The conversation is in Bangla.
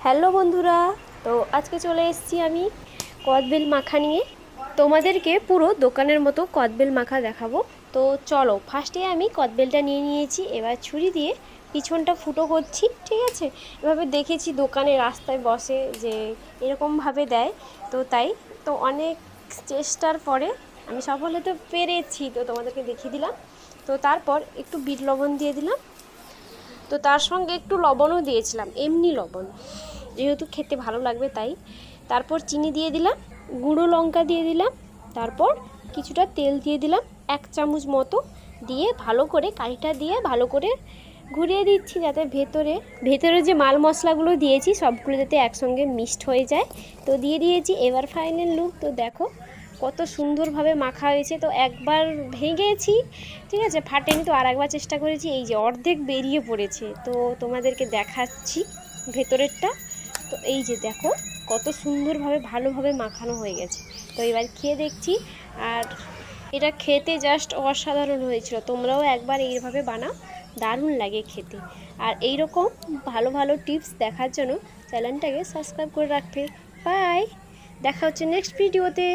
হ্যালো বন্ধুরা, তো আজকে চলে এসেছি আমি কদবেল মাখা নিয়ে। তোমাদেরকে পুরো দোকানের মতো কদবেল মাখা দেখাবো। তো চলো, ফার্স্টে আমি কদবেলটা নিয়ে নিয়েছি, এবার ছুরি দিয়ে পিছনটা ফুটো করছি। ঠিক আছে, এভাবে দেখেছি দোকানে রাস্তায় বসে যে এরকমভাবে দেয়, তো তাই তো অনেক চেষ্টার পরে আমি সফল হতে পেরেছি, তো তোমাদেরকে দেখিয়ে দিলাম। তো তারপর একটু বিট লবণ দিয়ে দিলাম, তো তার সঙ্গে একটু লবণও দিয়েছিলাম, এমনি লবণ, যেহেতু খেতে ভালো লাগবে তাই। তারপর চিনি দিয়ে দিলাম, গুঁড়ো লঙ্কা দিয়ে দিলাম, তারপর কিছুটা তেল দিয়ে দিলাম 1 চামচ মতো, দিয়ে ভালো করে কাঠিটা দিয়ে ভালো করে ঘুরিয়ে দিচ্ছি, যাতে ভেতরে যে মাল মশলাগুলো দিয়েছি সবগুলো যাতে একসঙ্গে মিক্সড হয়ে যায়। তো দিয়ে দিয়েছি, এবার ফাইনাল লুক তো দেখো কত সুন্দরভাবে মাখা হয়েছে। তো একবার ভেঙেছি, ঠিক আছে, ফাটেনি, তো আর একবার চেষ্টা করেছি, এই যে অর্ধেক বেরিয়ে পড়েছে। তো তোমাদেরকে দেখাচ্ছি ভেতরেরটা। তো এই যে দেখো কত সুন্দরভাবে ভালোভাবে মাখানো হয়ে গেছে। তো এবার খেয়ে দেখছি, আর এটা খেতে জাস্ট অসাধারণ হয়েছিল। তোমরাও একবার এইভাবে বানাও, দারুণ লাগে খেতে। আর এই রকম ভালো ভালো টিপস দেখার জন্য চ্যানেলটাকে সাবস্ক্রাইব করে রাখবে। বাই, দেখা হচ্ছে নেক্সট ভিডিওতে।